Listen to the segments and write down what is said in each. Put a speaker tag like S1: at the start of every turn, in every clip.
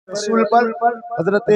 S1: رسول پر حضرت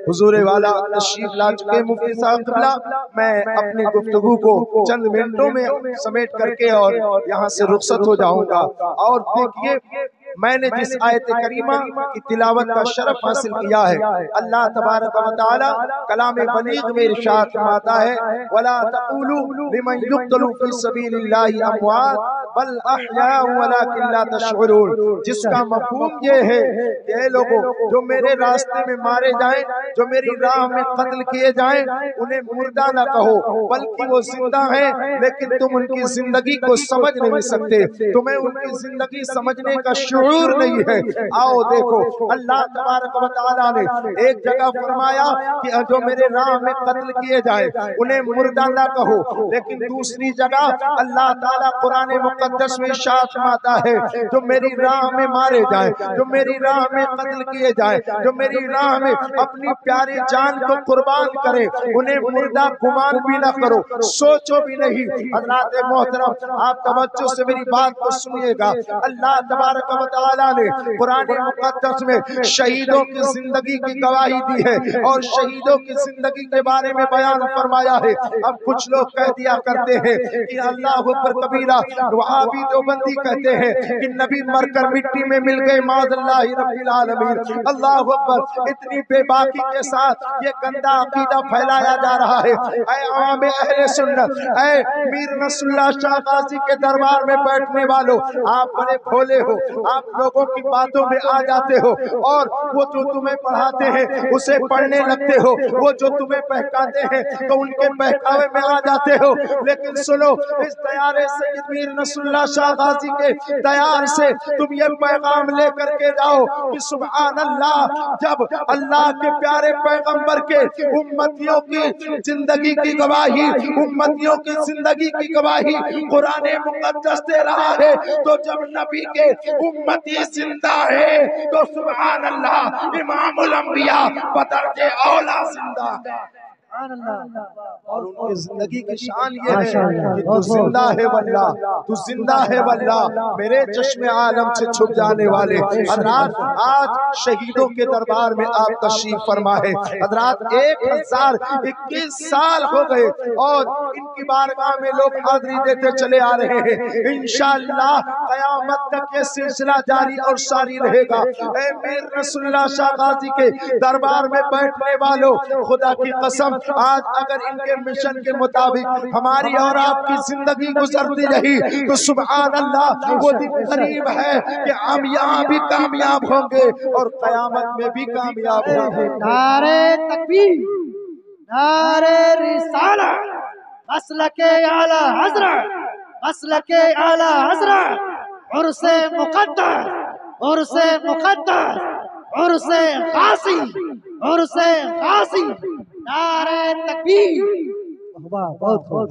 S1: حضور والا تشریف لا چکے مفتی صاحب قبلہ، میں اپنی گفتگو کو چند منٹوں میں سمیٹ کر کے اور یہاں سے رخصت ہو جاؤں گا۔ اور دیکھیے، میں نے جس آیت کریمہ کی تلاوت کا شرف حاصل کیا ہے، اللہ تبارک و تعالی کلام بلیغ میں ارشاد فرماتا ہے وَلَا تَقُولُوا لِمَنْ يُقْتَلُ فِي سَبِيلِ اللَّهِ أَمْوَاتٌ بَلْ أَحْيَاءٌ وَلَكِنْ لَا تَشْعُرُونَ، جس کا مفہوم یہ ہے کہ اے لوگوں جو میرے راستے میں مارے جائیں، جو میری راہ میں قتل کیے جائیں، انہیں مردہ نہ کہو بلکہ وہ زندہ ہیں، لیکن تم ان کی زندگی کو سمجھ نہیں سکتے، تمہیں ان کی زندگی سمجھنے کا شعور نہیں ہے۔ آؤ دیکھو، اللہ تبارک و تعالیٰ نے ایک جگہ فرمایا کہ جو میرے راہ میں قتل کیے جائیں انہیں مردہ نہ کہو، لیکن دوسری جگہ اللہ تعالیٰ قرآن مقدس میں ارشاد فرماتا ہے جو میری راہ میں مارے جائیں، جو میری راہ میں قتل کیے جائیں، جو میری راہ میں اپنی پیاری جان کو قربان کرے، انہیں مردہ گمان بھی نہ کرو، سوچو بھی نہیں۔ حضرات محترم، آپ توجہ سے میری بات کو سنیے گا۔ اللہ تبارک و تعالیٰ نے قرآن مقدس میں شہیدوں کی زندگی کی گواہی دی ہے اور شہیدوں کی زندگی کے بارے میں بیان فرمایا ہے۔ اب کچھ لوگ کہہ دیا کرتے ہیں کہ اللہ اکبر کبیرہ، وہابی دیوبندی کہتے ہیں کہ نبی مر کر مٹی میں مل گئے، معاذ اللہ رب العالمین۔ اللہ اکبر، اتنی بے باکی کے ساتھ یہ گندا عقیدہ پھیلایا جا رہا ہے۔ اے عوام اہل سنت، اے میر نصر اللہ شاہ غازی کے دربار میں بیٹھنے والوں، آپ بڑے بھولے ہو، آپ لوگوں کی باتوں میں آ جاتے ہو اور وہ جو تمہیں پڑھاتے ہیں اسے پڑھنے لگتے ہو، وہ جو تمہیں بہکاتے ہیں تو ان کے بہکاوے میں آ جاتے ہو۔ لیکن سنو، اس دیار سید میر نصر اللہ شاہ غازی کے دیار سے تم یہ پیغام لے کر کے جاؤ کہ سبحان اللہ، جب اللہ کے پیارے پیغمبر کے امتیوں کی زندگی کی گواہی، امتیوں کی زندگی کی گواہی قرآن مقدس دے رہا ہے، تو جب نبی کے امتی زندہ ہے تو سبحان اللہ امام الانبیاء بدرجہ اولا زندہ ہے۔ اور ان کی زندگی کی شان یہ ہے کہ تو زندہ ہے واللہ، تو زندہ ہے واللہ، میرے چشم عالم سے چھپ جانے والے۔ حضرات، آج شہیدوں کے دربار میں آپ تشریف فرما ہے۔ حضرات، 1021 سال ہو گئے اور ان کی بارگاہ میں لوگ حاضری دیتے چلے آ رہے ہیں۔ انشاءاللہ قیامت تک یہ سلسلہ جاری اور ساری رہے گا۔ اے میر نصر اللہ شاہ غازی کے دربار میں بیٹھنے والوں، خدا کی قسم، آج اگر ان کے مشن کے مطابق ہماری اور آپ کی زندگی گزرتی رہی تو سبحان اللہ وہ دن قریب ہے کہ ہم یہاں بھی کامیاب ہوں گے اور قیامت میں بھی کامیاب ہوں گے۔
S2: نعرہ تکبیر، نعرہ رسالت، مسلک اعلی حضرت، مسلک اعلی حضرت، عرس مقدس، عرس مقدس، عرس غازی، عرس غازی، نعرہ تکبیر۔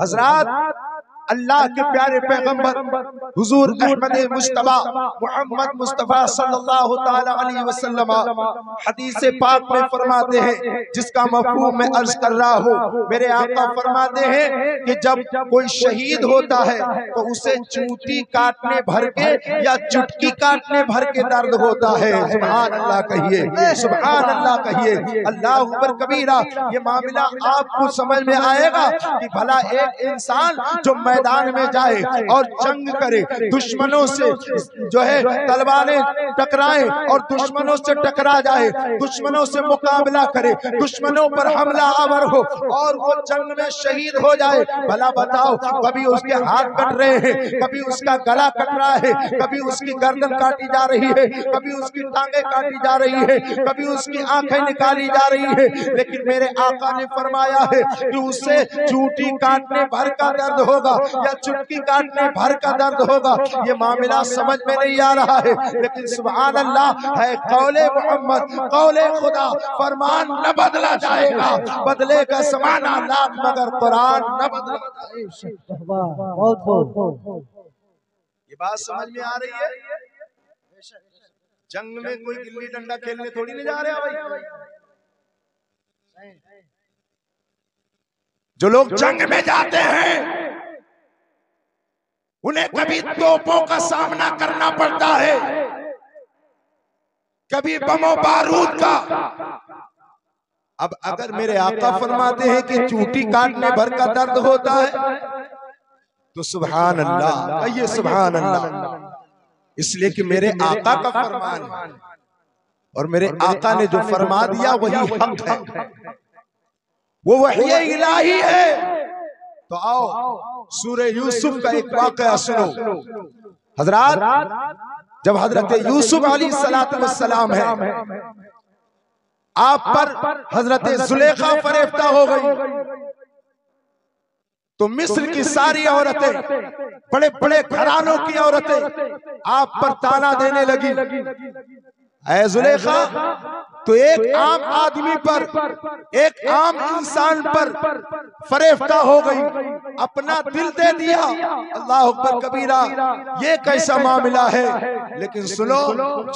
S1: حضرات، اللہ کے پیارے پیغمبر حضور احمد مجتبیٰ محمد مصطفیٰ صلی اللہ تعالی علیہ وسلم حدیث پاک میں فرماتے ہیں، جس کا مفہوم میں عرض کر رہا ہوں، میرے آقا فرماتے ہیں کہ جب کوئی شہید ہوتا ہے تو اسے چونٹی کاٹنے بھر کے یا چٹکی کاٹنے بھر کے درد ہوتا ہے۔ سبحان اللہ کہیے، سبحان اللہ کہیے، اللہ اکبر کبیرہ۔ یہ معاملہ آپ کو سمجھ میں آئے گا کہ بھلا ایک انسان جو میدان میں جائے اور جنگ کرے، دشمنوں سے جو ہے تلواریں ٹکرائیں اور دشمنوں سے ٹکرا جائے، دشمنوں سے مقابلہ کرے، دشمنوں پر حملہ آور ہو اور وہ جنگ میں شہید ہو جائے، بھلا بتاؤ، کبھی اس کے ہاتھ کٹ رہے ہیں، کبھی اس کا گلا کٹ رہا ہے، کبھی اس کی گردن کاٹی جا رہی ہے، کبھی اس کی ٹانگیں کاٹی جا رہی ہے، کبھی اس کی آنکھیں نکالی جا رہی ہے، لیکن میرے آقا نے فرمایا ہے کہ اسے چونٹی کاٹنے بھر کا درد ہوگا یا چٹکی کاٹنے بھر کا درد ہوگا۔ یہ معاملہ سمجھ میں نہیں آ رہا ہے، لیکن سبحان اللہ ہے قول محمد، قول خدا، فرمان نہ بدلا جائے گا، بدلے گا زمانہ لاکھ مگر قرآن نہ بدلا جائے گا۔ یہ بات سمجھ میں آ رہی ہے؟ جنگ میں کوئی گلی ڈنڈا کھیلنے تھوڑی نہیں جا رہے بھائی۔ جو لوگ جنگ میں جاتے ہیں انہیں کبھی توپوں کا سامنا کرنا پڑتا ہے، کبھی بم و بارود کا۔ اب اگر میرے آقا فرماتے ہیں کہ چوٹی کاٹنے بھر کا درد ہوتا ہے تو سبحان اللہ، کہیے سبحان اللہ، اس لیے کہ میرے آقا کا فرمان ہے اور میرے آقا نے جو فرما دیا وہی حق ہے، وہ وحی الہی ہے۔ تو آؤ سورہ یوسف کا ایک واقعہ سنو حضرات۔ جب حضرت یوسف علیہ السلام ہے، آپ پر حضرت زلیخا فریفتہ ہو گئی، تو مصر کی ساری عورتیں، بڑے بڑے گھرانوں کی عورتیں آپ پر تانا دینے لگی، اے زلیخا تو ایک عام آدمی پر، ایک عام انسان پر فریفتہ ہو گئی، اپنا دل دے دیا، اللہ اکبر کبیرہ، یہ کیسا معاملہ ہے؟ لیکن سنو،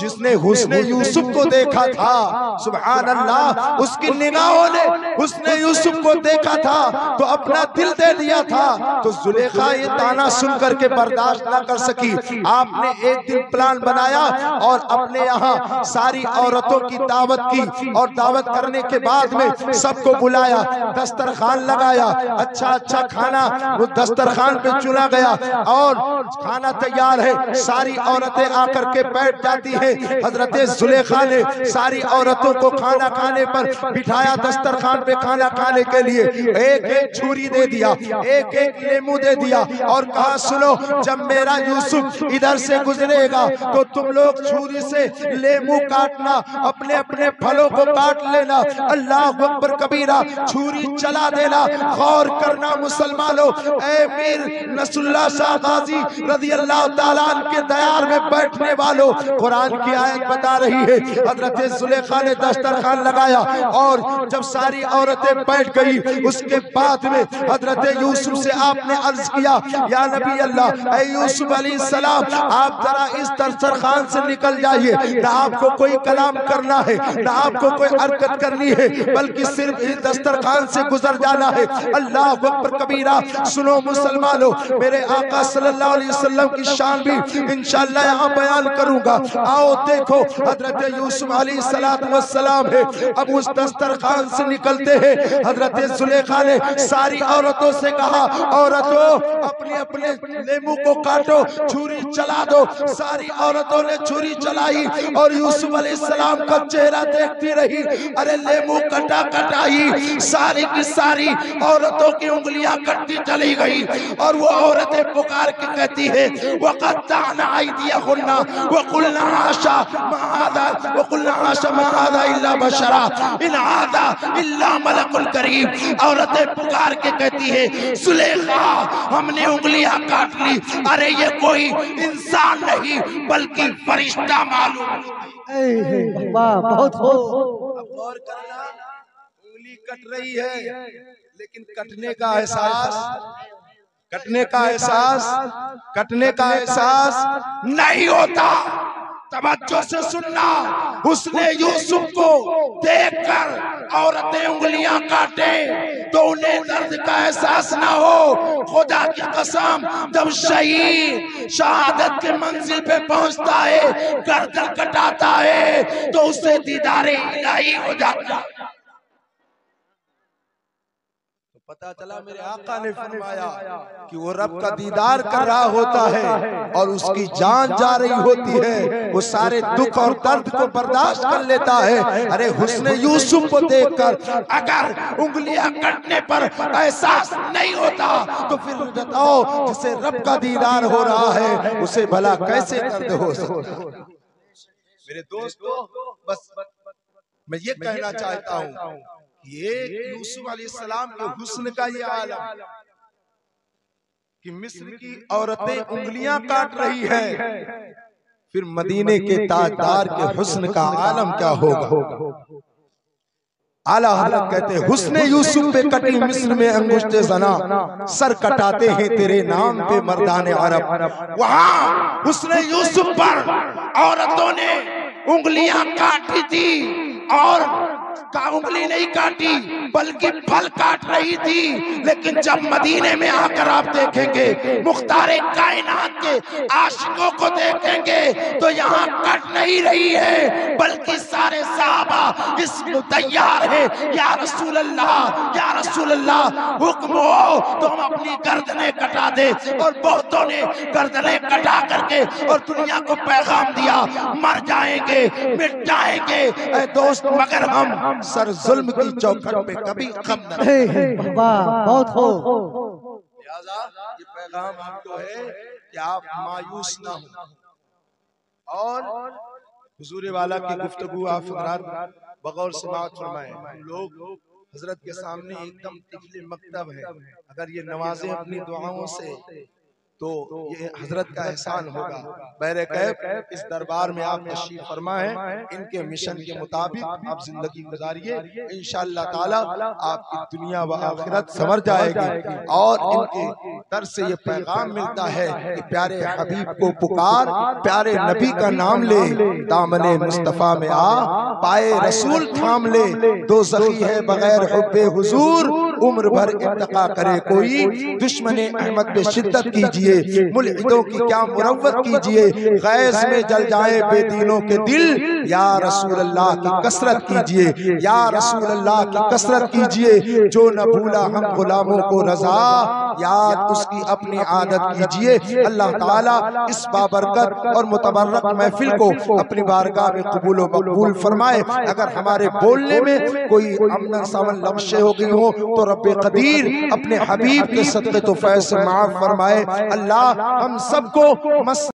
S1: جس نے حسن یوسف کو دیکھا تھا، سبحان اللہ، اس کی نگاہوں نے حسن یوسف کو دیکھا تھا تو اپنا دل دے دیا تھا۔ تو زلیخا یہ تانا سن کر کے برداشت نہ کر سکی، آپ نے ایک دن پلان بنایا اور اپنے یہاں ساری عورتوں کی دعوت کی، اور دعوت کرنے کے بعد میں سب کو بلایا، دسترخوان لگایا، اچھا اچھا کھانا وہ دسترخوان پہ چنا گیا، اور کھانا تیار ہے، ساری عورتیں آ کر کے بیٹھ جاتی ہیں۔ حضرت زلیخا نے ساری عورتوں کو کھانا کھانے پر بٹھایا، دسترخوان پہ کھانا کھانے کے لیے ایک ایک چھری دے دیا، ایک ایک لیمو دے دیا، اور کہا سنو، جب میرا یوسف ادھر سے گزرے گا تو تم لوگ چھری سے لیمو کاٹنا، اپنے اپنے پھلوں کو کاٹ لینا، اللہ اکبر کبیرہ، چھری چلا دینا۔ غور کرنا مسلمانوں، اے میر نصر اللہ شاہ غازی رضی اللہ تعالیٰ عنہ کے دیار میں بیٹھنے والوں، قرآن کی آیت بتا رہی ہے، حضرت زلیخا نے دسترخوان لگایا اور جب ساری عورتیں بیٹھ گئی، اس کے بعد میں حضرت یوسف سے آپ نے عرض کیا، یا نبی اللہ، اے یوسف علیہ السلام، آپ ذرا اس دسترخوان سے نکل جائیے، نہ آپ کو کوئی کلام کرنا ہے، نہ آپ کو کوئی حرکت کرنی ہے، بلکہ صرف اس دسترخوان سے گزر جانا ہے۔ اللہ اکبر کبیرہ۔ سنو مسلمانوں، میرے آقا صلی اللہ علیہ وسلم کی شان بھی انشاءاللہ یہاں بیان کروں گا۔ آؤ دیکھو، حضرت یوسف علیہ السلام ہے، اب اس دسترخوان سے نکلتے ہیں، حضرت زلیخا نے ساری عورتوں سے کہا، عورتوں اپنے اپنے لیمو کو کاٹو، چھری چلا دو۔ ساری عورتوں نے چھری چلائی اور یوسف علیہ السلام کا چہرہ دیکھتی رہی، ارے لیمو کٹا کٹائی، ساری کی ساری عورتوں کی انگلیاں کٹتی چلی گئی، اور وہ عورتیں پکار کے کہتی ہیں، وَقَطَّعْنَ أَيْدِيَهُنَّ وَقُلْنَا حَاشَا مَا هَذَا إِلَّا بَشَرًا إِنْ هَذَا إِلَّا مَلَكٌ كَرِيمٌ۔ عورتیں پکار کے کہتی ہیں، زلیخا ہم نے انگلیاں کاٹ لی، ارے یہ کوئی انسان نہیں بلکہ فرشتہ معلوم۔
S2: بہت خوب۔
S1: غور کرنا، انگلی کٹ رہی ہے لیکن کٹنے کا احساس، کٹنے کا احساس، کٹنے کا احساس نہیں ہوتا۔ توجہ سے سننا، حسن یوسف کو دیکھ کر عورتیں انگلیاں کاٹے تو انہیں درد کا احساس نہ ہو۔ خدا کی قسم، جب شہید شہادت کے منزل پہ پہنچتا ہے، گردن کٹاتا ہے تو اسے دیدار الہی ہو جاتا ہے۔ پتا چلا میرے آقا نے فرمایا کہ وہ رب کا دیدار کر رہا ہوتا ہے اور اس کی جان جا رہی ہوتی ہے، وہ سارے دکھ اور درد کو برداشت کر لیتا ہے۔ ارے حسن یوسف کو دیکھ کر اگر انگلیاں کٹنے پر احساس نہیں ہوتا تو پھر بتاؤ جسے رب کا دیدار ہو رہا ہے اسے بھلا کیسے درد ہو سکتا ہے؟ میرے دوستو، بس میں یہ کہنا چاہتا ہوں، یہ یوسف علیہ السلام کے حسن کا یہ عالم کہ مصر کی عورتیں انگلیاں کاٹ رہی ہیں، پھر مدینے کے تاجدار کے حسن کا عالم کیا ہوگا؟ اعلیٰ حضرت کہتے ہیں، حسن یوسف پہ کٹی مصر میں انگشت زنا، سر کٹاتے ہیں تیرے نام پہ مردان عرب۔ وہاں حسن یوسف پر عورتوں نے انگلیاں کاٹی تھی اور کا انگلی نہیں کاٹی بلکہ پھل کاٹ رہی تھی، لیکن جب مدینے میں آ کر آپ دیکھیں گے مختار کائنات کے عاشقوں کو دیکھیں گے تو یہاں کٹ نہیں رہی ہے بلکہ سارے صحابہ اس کو تیار ہے، یا رسول اللہ یا رسول اللہ حکم ہو تو ہم اپنی گردنیں کٹا دے، اور بہتوں نے گردنیں کٹا کر کے اور دنیا کو پیغام دیا مر جائیں گے مٹ جائیں گے اے دوست مگر ہم سر ظلم کی چوکھٹ پہ کبھی خم نہ رکھیں۔
S2: بہت ہو۔
S1: لہذا یہ پیغام آپ کو ہے کہ آپ مایوس نہ ہوں، اور حضور والا کی گفتگو آپ حضرات بغور سماعت فرمائیں۔ ہم لوگ حضرت کے سامنے ایک دم طفل مکتب ہے، اگر یہ نوازیں اپنی دعاؤں سے تو یہ حضرت کا احسان ہوگا۔ بہر کیف اس دربار میں آپ تشریف فرما ہیں، ان کے مشن کے مطابق آپ زندگی گزاریے، انشاءاللہ تعالی آپ کی دنیا و آخرت سنور جائے گی، اور ان کے در سے یہ پیغام ملتا ہے کہ پیارے حبیب کو پکار، پیارے نبی کا نام لے، دامن مصطفیٰ میں آ، پائے رسول تھام لے، دوزخی ہے بغیر حب حضور، عمر بھر ارتقا کرے کوئی، دشمن احمد پہ شدت کیجئے، ملحدوں کی کیا مروت کیجئے، غیظ میں جل جائے بے دینوں کے دل، یا رسول اللہ کی کثرت کیجئے، یا رسول اللہ کی کثرت کیجئے، جو نہ بھولا ہم غلاموں کو رضا، یاد اس کی اپنی عادت کیجئے۔ اللہ تعالیٰ اس بابرکت اور متبرک محفل کو اپنی بارگاہ میں قبول و مقبول فرمائے۔ اگر ہمارے بولنے میں کوئی امن سامن لغشے ہو گئی ہو تو رب قدیر اپنے حبیب کے صدقے تو فیض سے معاف فرمائے۔ اللہ ہم سب کو